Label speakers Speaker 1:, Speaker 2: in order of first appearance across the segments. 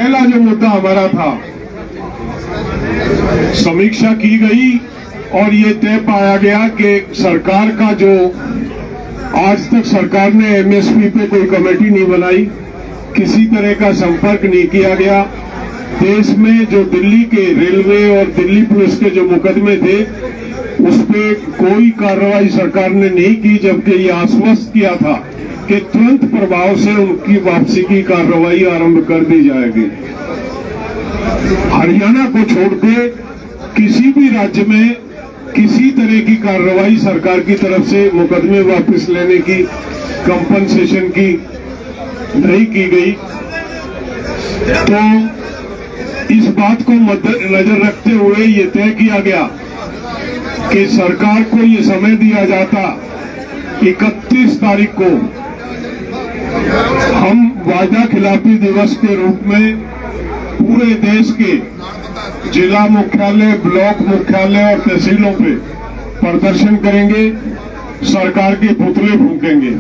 Speaker 1: पहला जो मुद्दा हमारा था, समीक्षा की गई और ये तय पाया गया कि सरकार का जो आज तक सरकार ने एमएसपी पे कोई कमेटी नहीं बनाई, किसी तरह का संपर्क नहीं किया गया। देश में जो दिल्ली के रेलवे और दिल्ली पुलिस के जो मुकदमे थे उस पे कोई कार्रवाई सरकार ने नहीं की, जबकि ये आश्वस्त किया था कि तुरंत प्रभाव से उनकी वापसी की कार्रवाई आरंभ कर दी जाएगी। हरियाणा को छोड़ के किसी भी राज्य में किसी तरह की कार्रवाई सरकार की तरफ से मुकदमे वापस लेने की, कंपनसेशन की नहीं की गई। तो इस बात को मद्देनजर रखते हुए ये तय किया गया कि सरकार को ये समय दिया जाता 31 तारीख को हम वादा खिलाफी दिवस के रूप में पूरे देश के जिला मुख्यालय, ब्लॉक मुख्यालय और तहसीलों पे प्रदर्शन करेंगे, सरकार के पुतले फूकेंगे।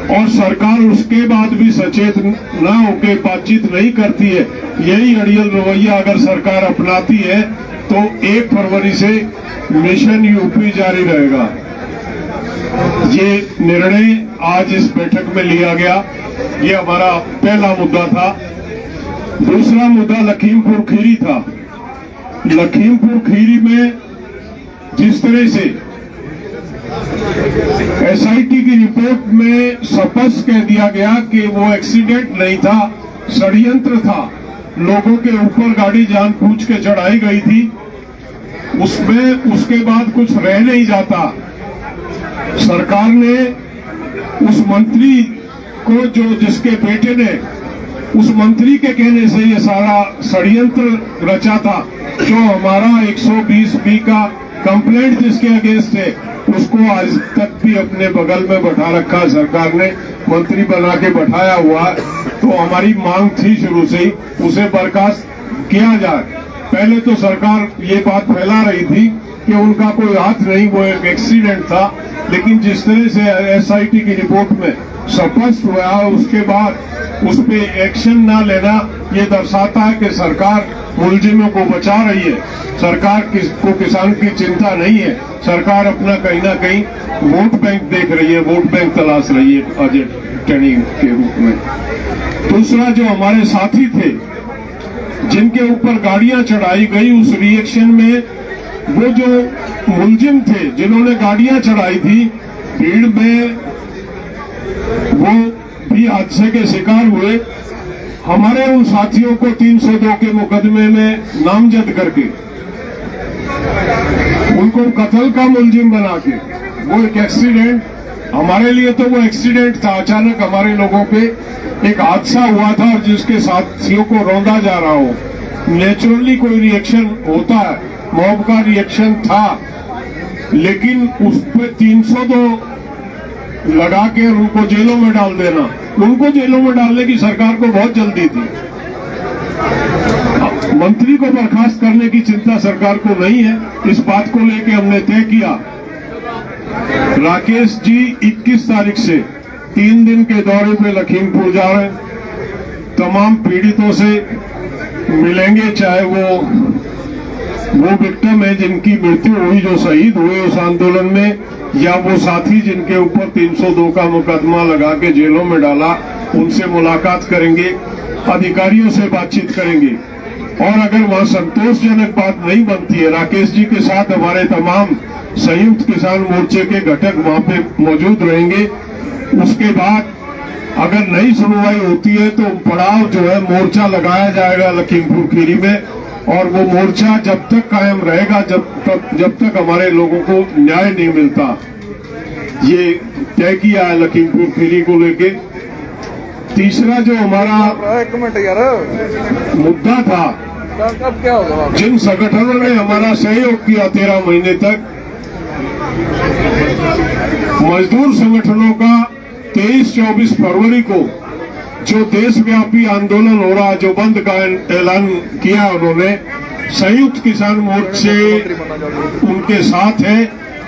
Speaker 1: और सरकार उसके बाद भी सचेत न होकर बातचीत नहीं करती है। यही अड़ियल रवैया अगर सरकार अपनाती है तो 1 फरवरी से मिशन यूपी जारी रहेगा। ये निर्णय आज इस बैठक में लिया गया। ये हमारा पहला मुद्दा था। दूसरा मुद्दा लखीमपुर खीरी था। लखीमपुर खीरी में जिस तरह से एसआईटी की रिपोर्ट में स्पष्ट कह दिया गया कि वो एक्सीडेंट नहीं था, षड्यंत्र था, लोगों के ऊपर गाड़ी जानबूझ के चढ़ाई गई थी, उसमें उसके बाद कुछ रह नहीं जाता। सरकार ने उस मंत्री को, जो जिसके बेटे ने उस मंत्री के कहने से ये सारा षड्यंत्र रचा था, जो हमारा 120B का कंप्लेंट जिसके अगेंस्ट है उसको आज तक भी अपने बगल में बैठा रखा, सरकार ने मंत्री बना के बैठाया हुआ। तो हमारी मांग थी शुरू से ही उसे बर्खास्त किया जाए। पहले तो सरकार ये बात फैला रही थी कि उनका कोई हाथ नहीं, वो एक एक्सीडेंट था, लेकिन जिस तरह से एसआईटी की रिपोर्ट में स्पष्ट हुआ उसके बाद उस पे एक्शन न लेना ये दर्शाता है कि सरकार मुलजिमों को बचा रही है, सरकार को किसान की चिंता नहीं है, सरकार अपना कहीं ना कहीं वोट बैंक देख रही है, वोट बैंक तलाश रही है अजय टनी के रूप में। दूसरा, जो हमारे साथी थे जिनके ऊपर गाड़ियां चढ़ाई गई, उस रिएक्शन में वो जो मुलजिम थे जिन्होंने गाड़ियां चढ़ाई थी, भीड़ में वो भी हादसे के शिकार हुए। हमारे उन साथियों को 302 के मुकदमे में नामजद करके उनको कत्ल का मुलजिम बना के, वो एक एक्सीडेंट, हमारे लिए तो वो एक्सीडेंट था, अचानक हमारे लोगों पे एक हादसा हुआ था और जिसके साथियों को रौंदा जा रहा हो। नेचुरली कोई रिएक्शन होता है, मॉब का रिएक्शन था, लेकिन उस पर 302 लगा के उनको जेलों में डाल देना, उनको जेलों में डालने की सरकार को बहुत जल्दी थी। मंत्री को बर्खास्त करने की चिंता सरकार को नहीं है। इस बात को लेकर हमने तय किया, राकेश जी 21 तारीख से 3 दिन के दौरे पे लखीमपुर जा रहे हैं। तमाम पीड़ितों से मिलेंगे, चाहे वो विक्टिम है जिनकी मृत्यु हुई, जो शहीद हुए उस आंदोलन में, या वो साथी जिनके ऊपर 302 का मुकदमा लगा के जेलों में डाला, उनसे मुलाकात करेंगे, अधिकारियों से बातचीत करेंगे। और अगर वहां संतोषजनक बात नहीं बनती है, राकेश जी के साथ हमारे तमाम संयुक्त किसान मोर्चे के घटक वहां पे मौजूद रहेंगे। उसके बाद अगर नई सुनवाई होती है तो पड़ाव जो है मोर्चा लगाया जाएगा लखीमपुर खीरी में, और वो मोर्चा जब तक कायम रहेगा जब तक हमारे लोगों को न्याय नहीं मिलता। ये तय किया है लखीमपुर खीरी को लेके। तीसरा जो हमारा मुद्दा था, जिन संगठनों ने हमारा सहयोग किया 13 महीने तक, मजदूर संगठनों का 23-24 फरवरी को जो देशव्यापी आंदोलन हो रहा, जो बंद का ऐलान किया उन्होंने, संयुक्त किसान मोर्चे उनके साथ है,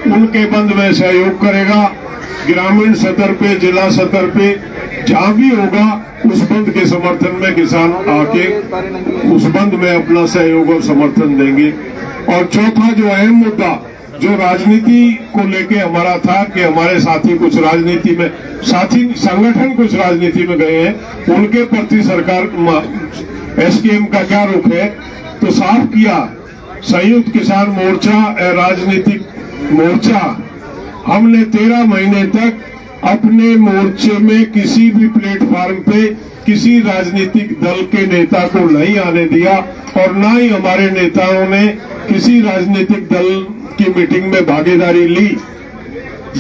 Speaker 1: उनके बंद में सहयोग करेगा। ग्रामीण स्तर पे, जिला स्तर पे जहां भी होगा उस बंद के समर्थन में किसान आके उस बंद में अपना सहयोग और समर्थन देंगे। और चौथा जो अहम मुद्दा जो राजनीति को लेके हमारा था कि हमारे साथी कुछ राजनीति में, साथी संगठन कुछ राजनीति में गए हैं, उनके प्रति सरकार एसकेएम का क्या रुख है, तो साफ किया संयुक्त किसान मोर्चा राजनीतिक मोर्चा हमने 13 महीने तक अपने मोर्चे में किसी भी प्लेटफॉर्म पे किसी राजनीतिक दल के नेता को नहीं आने दिया और न ही हमारे नेताओं ने किसी राजनीतिक दल की मीटिंग में भागीदारी ली।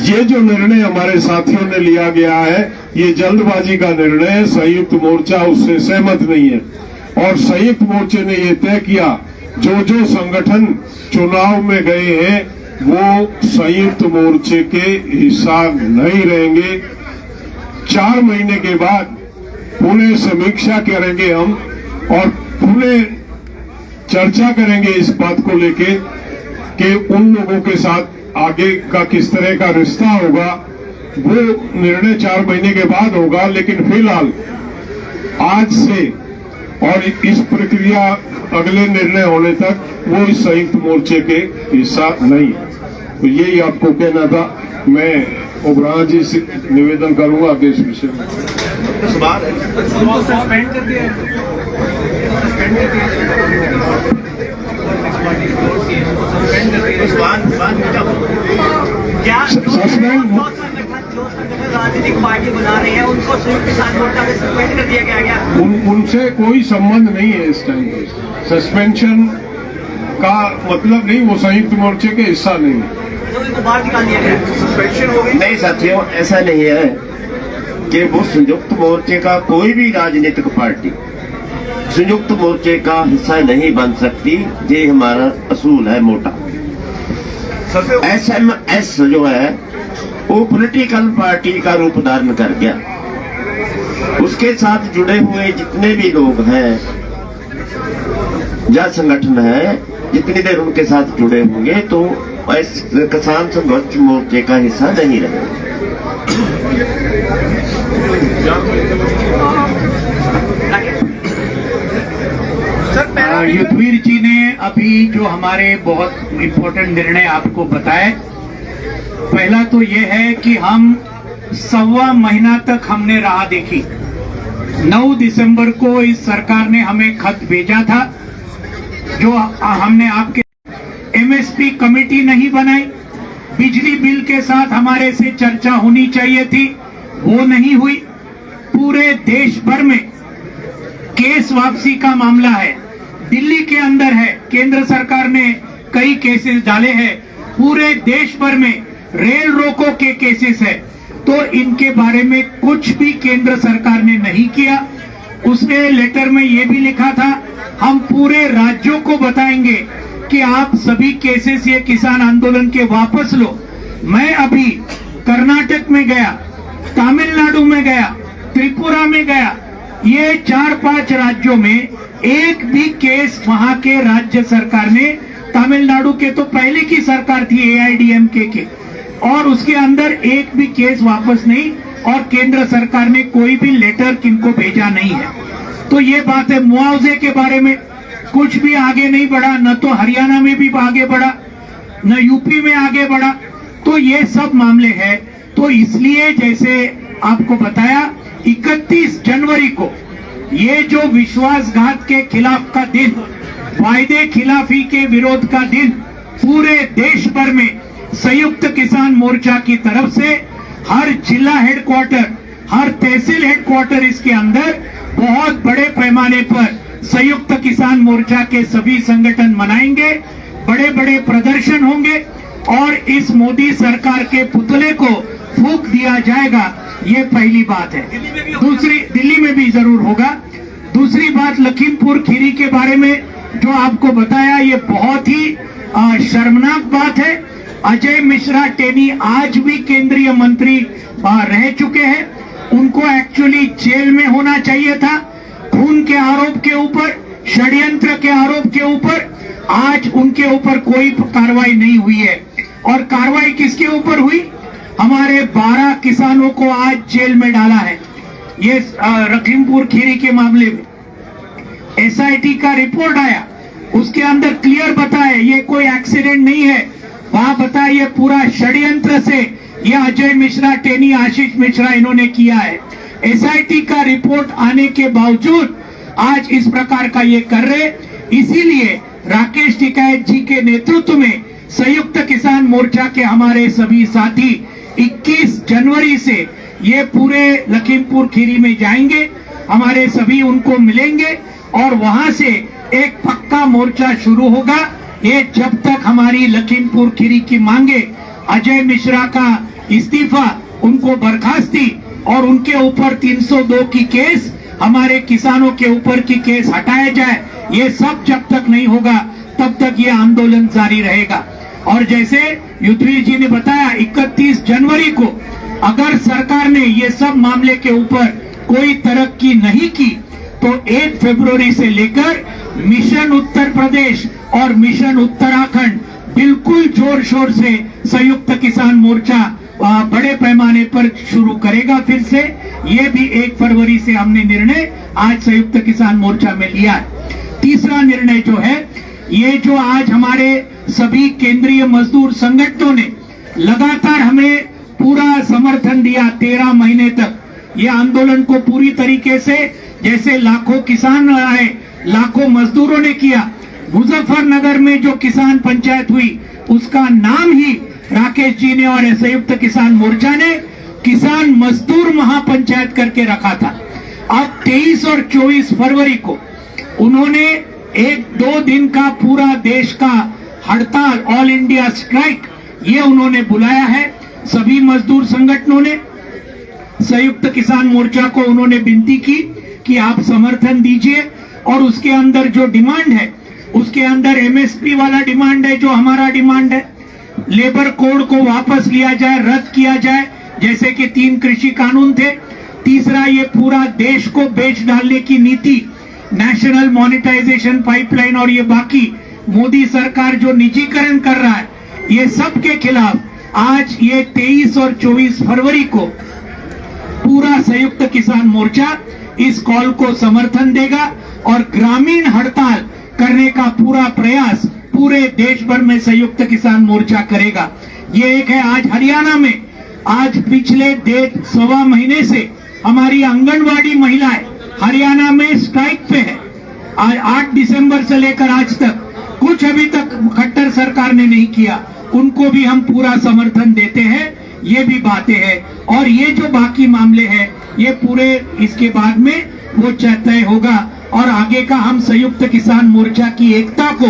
Speaker 1: ये जो निर्णय हमारे साथियों ने लिया गया है ये जल्दबाजी का निर्णय है, संयुक्त मोर्चा उससे सहमत नहीं है। और संयुक्त मोर्चे ने ये तय किया जो जो संगठन चुनाव में गए हैं वो संयुक्त मोर्चे के हिस्सा नहीं रहेंगे। 4 महीने के बाद पुनः समीक्षा करेंगे हम और पुनः चर्चा करेंगे इस बात को लेके कि उन लोगों के साथ आगे का किस तरह का रिश्ता होगा। वो निर्णय 4 महीने के बाद होगा, लेकिन फिलहाल आज से और इस प्रक्रिया अगले निर्णय होने तक वो इस संयुक्त मोर्चे के हिस्सा नहीं है। तो यही आपको कहना था। मैं ओबराय जी से निवेदन करूंगा आगे इस विषय में।
Speaker 2: सस्पेंड कर दिया क्या
Speaker 1: सस्पेंड
Speaker 2: जो संगठन राजनीतिक पार्टी बना रहे हैं उनको संयुक्त किसान मोर्चा में सस्पेंड कर दिया गया
Speaker 1: उनसे कोई संबंध नहीं है इस टाइम पे। सस्पेंशन का मतलब नहीं, वो संयुक्त मोर्चे के हिस्सा नहीं है।
Speaker 2: तो इनको बाहर निकाल दिया गया, सस्पेंशन हो गई।
Speaker 3: नहीं साथियों, ऐसा नहीं है कि वो संयुक्त मोर्चे का कोई भी राजनीतिक पार्टी संयुक्त मोर्चे का हिस्सा नहीं बन सकती। ये हमारा असूल है मोटा। एसएमएस जो है वो पॉलिटिकल पार्टी का रूप धारण कर गया। उसके साथ जुड़े हुए जितने भी लोग हैं या संगठन है, जितनी देर उनके साथ जुड़े होंगे तो किसान संघर्ष मोर्चे का हिस्सा नहीं रहे।
Speaker 4: युद्धवीर जी ने अभी जो हमारे बहुत इम्पोर्टेंट निर्णय आपको बताए, पहला तो ये है कि हम 1.25 महीना तक हमने राह देखी। 9 दिसंबर को इस सरकार ने हमें खत भेजा था जो हमने आपके एमएसपी कमेटी नहीं बनाई, बिजली बिल के साथ हमारे से चर्चा होनी चाहिए थी, वो नहीं हुई। पूरे देश भर में केस वापसी का मामला है, दिल्ली के अंदर है, केंद्र सरकार ने कई केसेस डाले हैं, पूरे देश भर में रेल रोको के केसेस है। तो इनके बारे में कुछ भी केंद्र सरकार ने नहीं किया। उसने लेटर में ये भी लिखा था हम पूरे राज्यों को बताएंगे कि आप सभी केसेस ये किसान आंदोलन के वापस लो। मैं अभी कर्नाटक में गया, तमिलनाडु में गया, त्रिपुरा में गया, ये 4-5 राज्यों में एक भी केस वहां के राज्य सरकार ने, तमिलनाडु के तो पहले की सरकार थी एआईडीएमके के, और उसके अंदर एक भी केस वापस नहीं, और केंद्र सरकार ने कोई भी लेटर किनको भेजा नहीं है। तो ये बात है। मुआवजे के बारे में कुछ भी आगे नहीं बढ़ा, न तो हरियाणा में भी आगे बढ़ा, न यूपी में आगे बढ़ा। तो ये सब मामले हैं। तो इसलिए जैसे आपको बताया 31 जनवरी को ये जो विश्वासघात के खिलाफ का दिन, वायदे खिलाफी के विरोध का दिन, पूरे देश भर में संयुक्त किसान मोर्चा की तरफ से हर जिला हेडक्वार्टर, हर तहसील हेडक्वार्टर, इसके अंदर बहुत बड़े पैमाने पर संयुक्त किसान मोर्चा के सभी संगठन मनाएंगे, बड़े बड़े प्रदर्शन होंगे और इस मोदी सरकार के पुतले को फूंक दिया जाएगा। ये पहली बात है। दूसरी, दिल्ली में भी जरूर होगा। दूसरी बात, लखीमपुर खीरी के बारे में जो आपको बताया, ये बहुत ही शर्मनाक बात है। अजय मिश्रा टेनी आज भी केंद्रीय मंत्री रह चुके हैं, उनको एक्चुअली जेल में होना चाहिए था। खून के आरोप के ऊपर, षड्यंत्र के आरोप के ऊपर आज उनके ऊपर कोई कार्रवाई नहीं हुई है। और कार्रवाई किसके ऊपर हुई? हमारे 12 किसानों को आज जेल में डाला है। ये लखीमपुर खीरी के मामले में एसआईटी का रिपोर्ट आया, उसके अंदर क्लियर बताया ये कोई एक्सीडेंट नहीं है। वहां बताया ये पूरा षड्यंत्र से ये अजय मिश्रा, टेनी, आशीष मिश्रा इन्होंने किया है। एसआईटी का रिपोर्ट आने के बावजूद आज इस प्रकार का ये कर रहे, इसीलिए राकेश टिकैत जी के नेतृत्व में संयुक्त किसान मोर्चा के हमारे सभी साथी 21 जनवरी से ये पूरे लखीमपुर खीरी में जाएंगे, हमारे सभी उनको मिलेंगे और वहां से एक पक्का मोर्चा शुरू होगा। ये जब तक हमारी लखीमपुर खीरी की मांगे, अजय मिश्रा का इस्तीफा, उनको बर्खास्ती और उनके ऊपर 302 की केस, हमारे किसानों के ऊपर की केस हटाया जाए, ये सब जब तक नहीं होगा तब तक ये आंदोलन जारी रहेगा। और जैसे युद्धवीर जी ने बताया 31 जनवरी को अगर सरकार ने ये सब मामले के ऊपर कोई तरक्की नहीं की तो 1 फरवरी से लेकर मिशन उत्तर प्रदेश और मिशन उत्तराखंड बिल्कुल जोर शोर से संयुक्त किसान मोर्चा बड़े पैमाने पर शुरू करेगा फिर से। ये भी 1 फरवरी से हमने निर्णय आज संयुक्त किसान मोर्चा में लिया है। तीसरा निर्णय जो है, ये जो आज हमारे सभी केंद्रीय मजदूर संगठनों ने लगातार हमें पूरा समर्थन दिया 13 महीने तक, ये आंदोलन को पूरी तरीके से जैसे लाखों किसान आए, लाखों मजदूरों ने किया। मुजफ्फरनगर में जो किसान पंचायत हुई उसका नाम ही राकेश जी ने और संयुक्त किसान मोर्चा ने किसान मजदूर महापंचायत करके रखा था। अब 23 और 24 फरवरी को उन्होंने 1-2 दिन का पूरा देश का हड़ताल, ऑल इंडिया स्ट्राइक, ये उन्होंने बुलाया है। सभी मजदूर संगठनों ने संयुक्त किसान मोर्चा को उन्होंने विनती की कि आप समर्थन दीजिए और उसके अंदर जो डिमांड है, उसके अंदर एमएसपी वाला डिमांड है, जो हमारा डिमांड है, लेबर कोड को वापस लिया जाए, रद्द किया जाए, जैसे कि 3 कृषि कानून थे। तीसरा, ये पूरा देश को बेच डालने की नीति, नेशनल मॉनेटाइजेशन पाइपलाइन और ये बाकी मोदी सरकार जो निजीकरण कर रहा है, ये सब के खिलाफ आज ये 23 और 24 फरवरी को पूरा संयुक्त किसान मोर्चा इस कॉल को समर्थन देगा और ग्रामीण हड़ताल करने का पूरा प्रयास पूरे देश भर में संयुक्त किसान मोर्चा करेगा। ये एक है। आज हरियाणा में आज पिछले 1.25 महीने से हमारी आंगनवाड़ी महिलाएं हरियाणा में स्ट्राइक पे है। आज 8 दिसंबर से लेकर आज तक कुछ अभी तक खट्टर सरकार ने नहीं किया, उनको भी हम पूरा समर्थन देते हैं। ये भी बातें हैं और ये जो बाकी मामले हैं ये पूरे इसके बाद में वो तय होगा और आगे का हम संयुक्त किसान मोर्चा की एकता को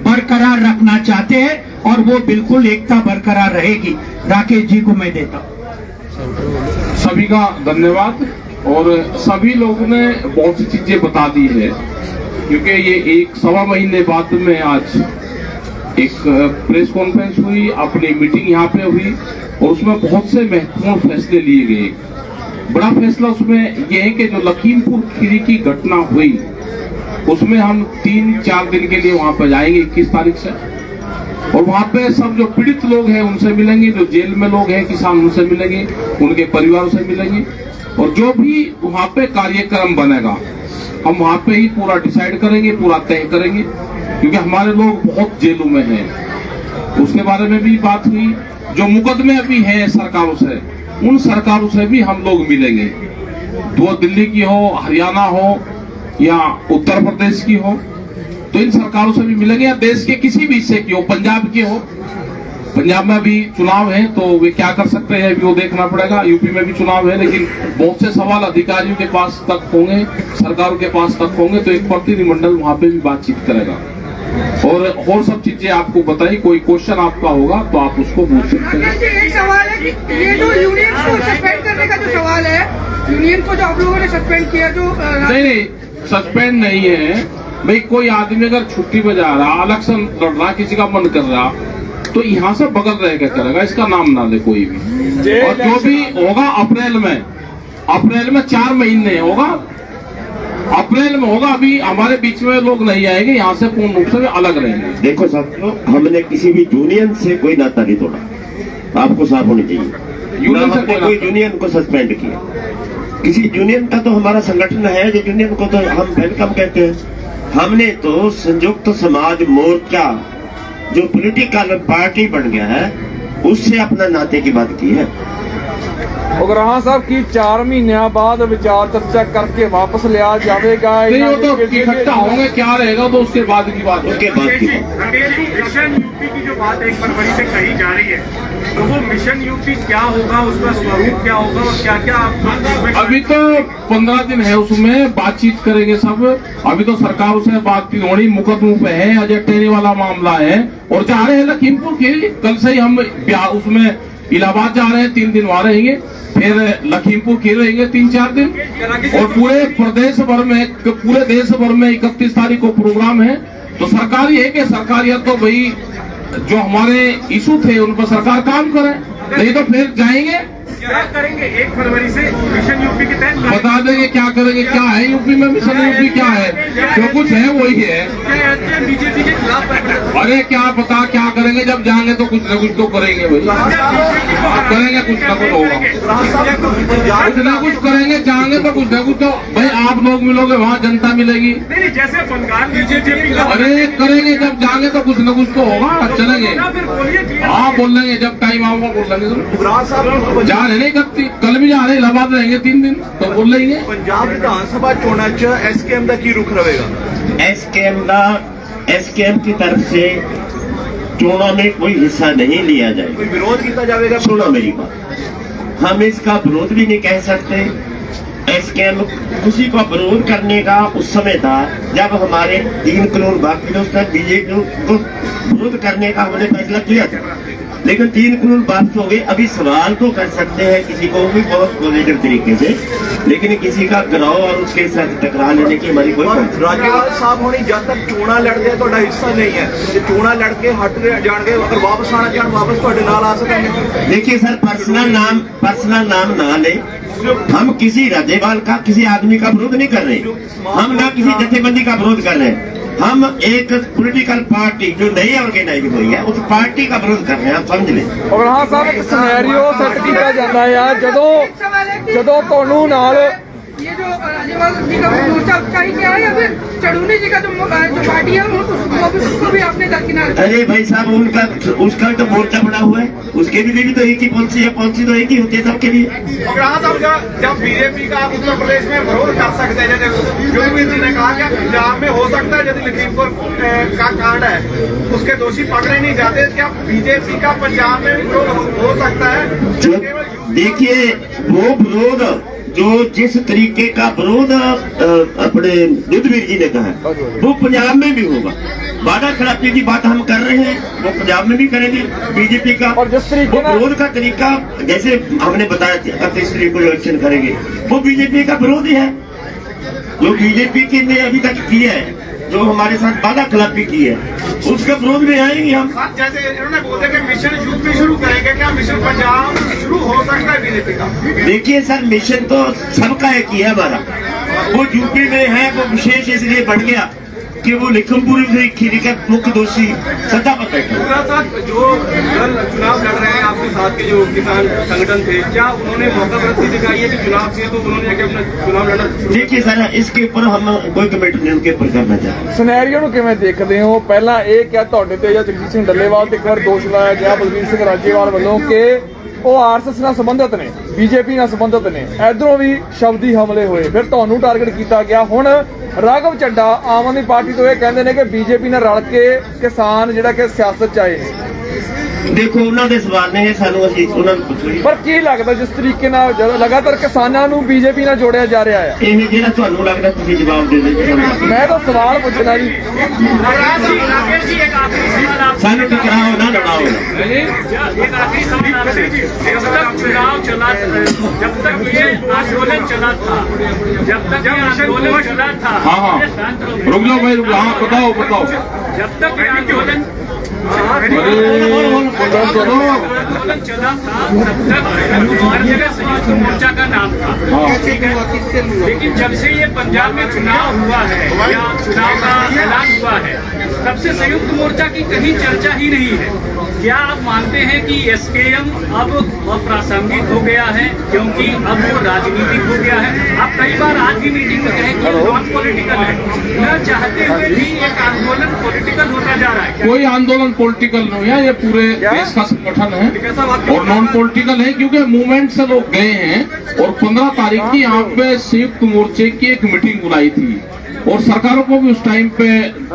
Speaker 4: बरकरार रखना चाहते हैं और वो बिल्कुल एकता बरकरार रहेगी। राकेश जी को मैं देता हूँ।
Speaker 5: सभी का धन्यवाद। और सभी लोगों ने बहुत सी चीजें बता दी है, क्योंकि ये 1-1.25 महीने बाद में आज एक प्रेस कॉन्फ्रेंस हुई, अपनी मीटिंग यहाँ पे हुई और उसमें बहुत से महत्वपूर्ण फैसले लिए गए। बड़ा फैसला उसमें यह है कि जो लखीमपुर खीरी की घटना हुई उसमें हम 3-4 दिन के लिए वहां पर जाएंगे 21 तारीख से, और वहां पे सब जो पीड़ित लोग हैं उनसे मिलेंगे, जो जेल में लोग हैं किसान उनसे मिलेंगे, उनके परिवारों से मिलेंगे और जो भी वहां पे कार्यक्रम बनेगा हम वहां पे ही पूरा डिसाइड करेंगे, पूरा तय करेंगे, क्योंकि हमारे लोग बहुत जेलों में हैं। उसके बारे में भी बात हुई। जो मुकदमे अभी हैं सरकारों से, उन सरकारों से भी हम लोग मिलेंगे, वो दिल्ली की हो, हरियाणा हो या उत्तर प्रदेश की हो, तो इन सरकारों से भी मिलेंगे, या देश के किसी भी हिस्से की हो, पंजाब की हो। पंजाब में भी चुनाव है तो वे क्या कर सकते हैं अभी वो देखना पड़ेगा। यूपी में भी चुनाव है, लेकिन बहुत से सवाल अधिकारियों के पास तक होंगे, सरकारों के पास तक होंगे, तो एक प्रतिनिधिमंडल वहां पे भी बातचीत करेगा और सब चीजें आपको बताई। कोई क्वेश्चन आपका होगा तो आप उसको पूछ सकते हैं।
Speaker 6: एक सवाल है कि ये जो यूनियन को सस्पेंड करने का जो सवाल है, यूनियन को जो आप लोगों ने सस्पेंड किया, जो
Speaker 5: नहीं सस्पेंड नहीं है भाई। कोई आदमी अगर छुट्टी पे जा रहा, इलेक्शन लड़ रहा, किसी का मन कर रहा, तो यहाँ से बगल रह के करेगा, इसका नाम ना ले कोई भी। और जो भी होगा अप्रैल में 4 महीने होगा, अप्रैल में होगा। अभी हमारे बीच में लोग नहीं आएंगे, यहाँ से पूर्ण रूप से अलग रहेंगे।
Speaker 3: देखो साथियों, हमने किसी भी यूनियन से कोई नाता नहीं तोड़ा, आपको साफ होनी चाहिए।
Speaker 5: यूनियन से
Speaker 3: हमने कोई यूनियन को सस्पेंड किया। किसी यूनियन का तो हमारा संगठन है, जो यूनियन को तो हम वेलकम कहते हैं। हमने तो संयुक्त समाज मोर्चा जो पॉलिटिकल पार्टी बन गया है उससे अपना नाते की बात की है।
Speaker 7: ਉਗਰਾਹਾਂ ਸਾਹਿਬ ਕੀ 4 ਮਹੀਨਿਆਂ ਬਾਅਦ ਵਿਚਾਰ ਚਰਚਾ ਕਰਕੇ ਵਾਪਸ ਲਿਆ ਜਾਵੇਗਾ?
Speaker 5: नहीं वो तो इकट्ठा होंगे, क्या रहेगा तो उसके बाद की बात है।
Speaker 3: उसके बाद की बात।
Speaker 8: मिशन यूपी की जो बात 1 फरवरी से कही जा रही है, तो वो मिशन यूपी क्या होगा, उसका स्वरूप क्या होगा और क्या क्या आप
Speaker 5: अभी तो 15 दिन है, उसमें बातचीत करेंगे सब। अभी तो सरकार से बातचीत होनी, मुकदमों पे है, अजय टेरी वाला मामला है और जा रहे हैं लखीमपुर के। कल से ही हम उसमें इलाहाबाद जा रहे हैं, 3 दिन वहां रहेंगे, फिर लखीमपुर के रहेंगे 3-4 दिन, और पूरे प्रदेश भर में, पूरे देश भर में 31 तारीख को प्रोग्राम है। तो सरकार ये कि सरकारियत तो भाई जो हमारे इशू थे उन पर सरकार काम करे, नहीं तो फिर जाएंगे।
Speaker 8: क्या करेंगे 1 फरवरी से मिशन यूपी के तहत?
Speaker 5: बता देंगे क्या करेंगे, क्या है यूपी में मिशन यूपी क्या है, जो कुछ है वही है।
Speaker 8: बीजेपी के खिलाफ
Speaker 5: अरे क्या पता क्या करेंगे, जब जाएंगे तो कुछ न कुछ तो करेंगे भाई, करेंगे कुछ न कुछ होगा, कुछ न कुछ करेंगे, जाएंगे तो कुछ न कुछ तो भाई आप लोग मिलोगे, वहाँ जनता मिलेगी।
Speaker 8: नहीं, जैसे बंगाल बीजेपी
Speaker 5: अरे करेंगे, जब जाएंगे तो कुछ न कुछ तो होगा, चलेंगे। हाँ बोल लेंगे, जब टाइम आऊंगा बोल लेंगे। जा रहे नहीं करती, कल भी जा रहे, इलाहाबाद रहेंगे 3 दिन, तो बोल लेंगे।
Speaker 9: पंजाब विधानसभा चोणां च एसकेएम का की रुख रहेगा?
Speaker 3: एसकेएम की तरफ से चोणों में कोई हिस्सा नहीं लिया जाएगा।
Speaker 9: कोई विरोध किया जाएगा?
Speaker 3: सुनो मेरी बात, हम इसका विरोध भी नहीं कह सकते। एसकेएम किसी को विरोध करने का उस समय था जब हमारे 3 करोड़ बाकी थे, उस टाइम बीजेपी को विरोध करने का हमने फैसला किया था, लेकिन 3 करोड़ वापस हो गए। अभी सवाल तो कर सकते हैं किसी को भी बहुत पॉजिटिव तरीके से, लेकिन किसी का गिराव और उसके साथ टकरा लेने की हमारी कोई
Speaker 9: राज्यपाल साहब होनी जब तक चोणा लड़ते हैं तो हिस्सा नहीं है, जो चोणा लड़के हट जाएंगे, अगर वापस आना चाहन वापस तो नाल आ सकेंगे।
Speaker 3: देखिए सर, पर्सनल नाम ना ले। हम किसी राज्यपाल का, किसी आदमी का विरोध नहीं कर रहे, हम ना किसी जथेबंदी का विरोध कर रहे हैं। हम एक पॉलिटिकल पार्टी जो नई ऑर्गेनाइज हुई है उस पार्टी का विरोध कर रहे हैं, आप समझ लें।
Speaker 7: ਉਗਰਾਹਾਂ ਸਾਹਿਬ ਇੱਕ ਸਿਨੈਰੀਓ ਸੈੱਟ ਕੀਤਾ ਜਾਂਦਾ ਆ, ਜਦੋਂ ਤੁਹਾਨੂੰ ਨਾਲ
Speaker 6: ये जो राज्यपाल जी का मोर्चा उसका ही क्या है, या फिर चढ़ूनी जी का जो पार्टी है उसको भी आपने दरकिनार?
Speaker 3: अरे भाई साहब, उसका तो मोर्चा बना हुआ है, उसके लिए भी तो एक ही पॉलिसी है, पॉलिसी तो एक ही होती है सबके लिए।
Speaker 8: जब बीजेपी का उत्तर प्रदेश में विरोध कर सकते हैं, जैसे योगी जी ने कहा कि पंजाब में हो सकता है यदि लखीमपुर का कांड है उसके दोषी पकड़े नहीं जाते, क्या बीजेपी का पंजाब में विरोध हो सकता है?
Speaker 3: देखिए, वो विरोध जो जिस तरीके का विरोध अपने युद्धवीर जी ने कहा है वो पंजाब में भी होगा। वादा खिलाफी की बात हम कर रहे हैं, वो पंजाब में भी करेंगे बीजेपी का।
Speaker 7: और जिस तरीके
Speaker 3: वो विरोध का तरीका जैसे हमने बताया 31 तारीख को इलेक्शन करेंगे, वो बीजेपी का विरोध ही है। जो बीजेपी की ने अभी तक किया है, जो हमारे साथ वादा खिलाफी की है, उसके विरोध में आएंगे हम।
Speaker 8: जैसे इन्होंने बोलते कि मिशन यूपी शुरू करेंगे, क्या मिशन पंजाब शुरू हो सकता है बीजेपी का?
Speaker 3: देखिए सर, मिशन तो सबका एक ही है हमारा, वो यूपी में है, वो विशेष इसलिए बढ़ गया कि वो लखीमपुर खीरी का मुख्य दोषी सत्ता पर बैठे।
Speaker 8: जो दल चुनाव लड़ रहे हैं आपके साथ के जो किसान संगठन थे, क्या उन्होंने मौका प्रस्ती दिखाई है कि चुनाव से तो उन्होंने आगे अपना चुनाव लड़ना?
Speaker 3: देखिए सर, इसके ऊपर हम कोई कमेटी नहीं उनके ऊपर करना चाहते।
Speaker 7: ਸਿਨੈਰੀਓ ਨੂੰ ਕਿਵੇਂ ਦੇਖਦੇ ਹੋ? ਪਹਿਲਾਂ ਇਹ ਕਿਹਾ ਤੁਹਾਡੇ ਤੇ ਜਾਂ ਜਗਜੀਤ ਸਿੰਘ ਡੱਲੇਵਾਲ ਤੇ ਇੱਕ ਵਾਰ ਦੋਸ਼ ਲਾਇਆ ਗਿਆ ਬਲਵੀਰ ਸਿੰਘ ਰਾਜੇਵਾਲ ਵੱਲੋਂ ਕਿ ਉਹ ਆਰਐਸਐਸ ਨਾਲ ਸੰਬੰਧਿਤ ਨੇ, ਬੀਜੇਪੀ ਨਾਲ ਸੰਬੰਧਿਤ ਨੇ, ਇਧਰੋਂ ਵੀ ਸ਼ਬਦੀ ਹਮਲੇ ਹੋਏ, ਫਿਰ ਤੁਹਾਨੂੰ ਟਾਰਗੇਟ ਕੀਤਾ ਗਿਆ। ਹੁਣ ਰਾਘਵ ਚੱਡਾ ਆਮ ਆਦਮੀ ਪਾਰਟੀ ਤੋਂ ਇਹ ਕਹਿੰਦੇ ਨੇ ਕਿ ਬੀਜੇਪੀ ਨਾਲ ਰਲ ਕੇ ਕਿਸਾਨ ਜਿਹੜਾ ਕਿ ਸਿਆਸਤ 'ਚ ਆਏ ਨੇ।
Speaker 3: ਦੇਖੋ, ਉਹਨਾਂ ਦੇ ਸਵਾਲ ਨੇ, ਸਾਨੂੰ ਅਸੀਂ ਉਹਨਾਂ ਨੂੰ ਪੁੱਛੋ ਜੀ।
Speaker 7: ਪਰ ਕੀ ਲੱਗਦਾ ਜਿਸ ਤਰੀਕੇ ਨਾਲ ਲਗਾਤਾਰ ਕਿਸਾਨਾਂ ਨੂੰ ਬੀਜੇਪੀ ਨਾਲ ਜੋੜਿਆ ਜਾ ਰਿਹਾ ਹੈ?
Speaker 3: ਇਹ ਜਿਹੜਾ ਤੁਹਾਨੂੰ ਲੱਗਦਾ ਤੁਸੀਂ ਜਵਾਬ ਦੇ ਦਿਓ।
Speaker 7: ਮੈਂ ਤਾਂ ਸਵਾਲ ਪੁੱਛਣਾ ਜੀ।
Speaker 3: ਸਾਨੂੰ ਟਕਰਾਓ ਨਾ, ਲੜਾਓ ਨਾ।
Speaker 8: एक आखिरी सवाल आपसे, जब तक चुनाव चला, जब तक ये आंदोलन चला था, जब तक ये आंदोलन चला था,
Speaker 5: हाँ रुक जाओ भाई, रुक जाओ। हाँ बताओ।
Speaker 8: जब तक ये आंदोलन
Speaker 4: आंदोलन चला था तब तक हर जगह संयुक्त मोर्चा का नाम था, ठीक है। लेकिन जब से ये पंजाब में चुनाव हुआ है या चुनाव का ऐलान हुआ है, तब से संयुक्त मोर्चा की कहीं चर्चा ही नहीं है। क्या आप मानते हैं कि एसकेएम अब अप्रासंगिक हो गया है क्योंकि अब वो राजनीतिक हो गया है? आप कई बार आज की मीटिंग में कहें कि नॉन पॉलिटिकल है, न चाहते हुए भी एक आंदोलन पॉलिटिकल होता जा रहा है।
Speaker 5: कोई आंदोलन पॉलिटिकल नहीं है, ये पूरे देश का संगठन है और नॉन पॉलिटिकल है, क्योंकि मूवमेंट से लोग गए हैं और 15 तारीख की यहाँ पे संयुक्त मोर्चे की एक मीटिंग बुलाई थी और सरकारों को भी उस टाइम पे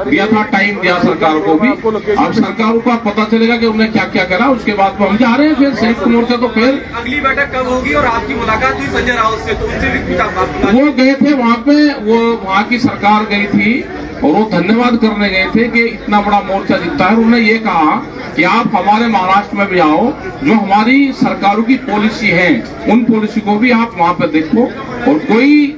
Speaker 5: दिया था, टाइम दिया सरकारों को भी। अब सरकारों का पता चलेगा कि उन्हें क्या क्या करा, उसके बाद हम जा रहे हैं फिर संयुक्त मोर्चा। तो फिर
Speaker 8: अगली बैठक कब होगी और आपकी मुलाकात हुई संजय राउत से, तो उनसे भी पूछा
Speaker 5: वो गए थे वहाँ पे, वो वहाँ की सरकार गई थी और वो धन्यवाद करने गए थे कि इतना बड़ा मोर्चा जीता है। उन्होंने ये कहा कि आप हमारे महाराष्ट्र में भी आओ, जो हमारी सरकारों की पॉलिसी है उन पॉलिसी को भी आप वहाँ पे देखो और कोई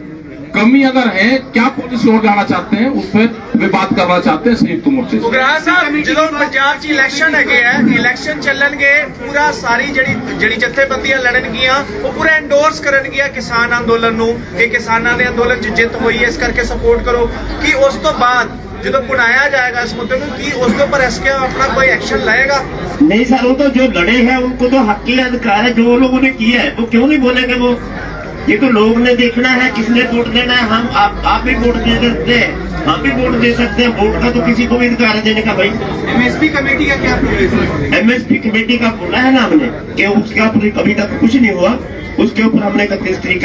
Speaker 5: कमी अगर है, क्या पॉलिसी और जाना चाहते हैं उस पर वे बात करना चाहते हैं संयुक्त मोर्चे से।
Speaker 8: ਉਗਰਾਹ ਸਾਹਿਬ ਜਦੋਂ ਪੰਜਾਬ 'ਚ ਇਲੈਕਸ਼ਨ ਹੈਗੇ ਆ, ਇਲੈਕਸ਼ਨ ਚੱਲਣਗੇ, ਪੂਰਾ ਸਾਰੀ ਜਿਹੜੀ ਜਥੇਬੰਦੀਆਂ ਲੜਨਗੀਆਂ ਉਹ ਪੂਰਾ ਐਂਡੋਰਸ ਕਰਨਗੀਆਂ ਕਿਸਾਨ ਅੰਦੋਲਨ ਨੂੰ ਕਿ ਕਿਸਾਨਾਂ ਦੇ ਅੰਦੋਲਨ 'ਚ ਜਿੱਤ ਹੋਈ ਹੈ, ਇਸ ਕਰਕੇ ਸਪੋਰਟ ਕਰੋ। ਕਿ ਉਸ ਤੋਂ ਬਾਅਦ ਜਦੋਂ ਬਣਾਇਆ ਜਾਏਗਾ ਇਸ ਮੁੱਦੇ ਨੂੰ, कि उसके ऊपर एसके अपना कोई एक्शन लेगा?
Speaker 3: नहीं सर, वो तो जो लड़े हैं उनको तो हक की अधिकार है, जो लोगों ने किया है वो क्यों नहीं बोलेंगे? वो ये तो लोग ने देखना है किसने वोट देना है। हम आप भी वोट दे सकते हैं, हम भी वोट दे सकते हैं। वोट का तो किसी को भी अधिकार है देने का भाई।
Speaker 8: एमएसपी कमेटी का क्या प्रोग्रेस है?
Speaker 3: एमएसपी कमेटी का बोला है ना हमने कि उसका कभी तक कुछ नहीं हुआ, उसके ऊपर हमने 31 तारीख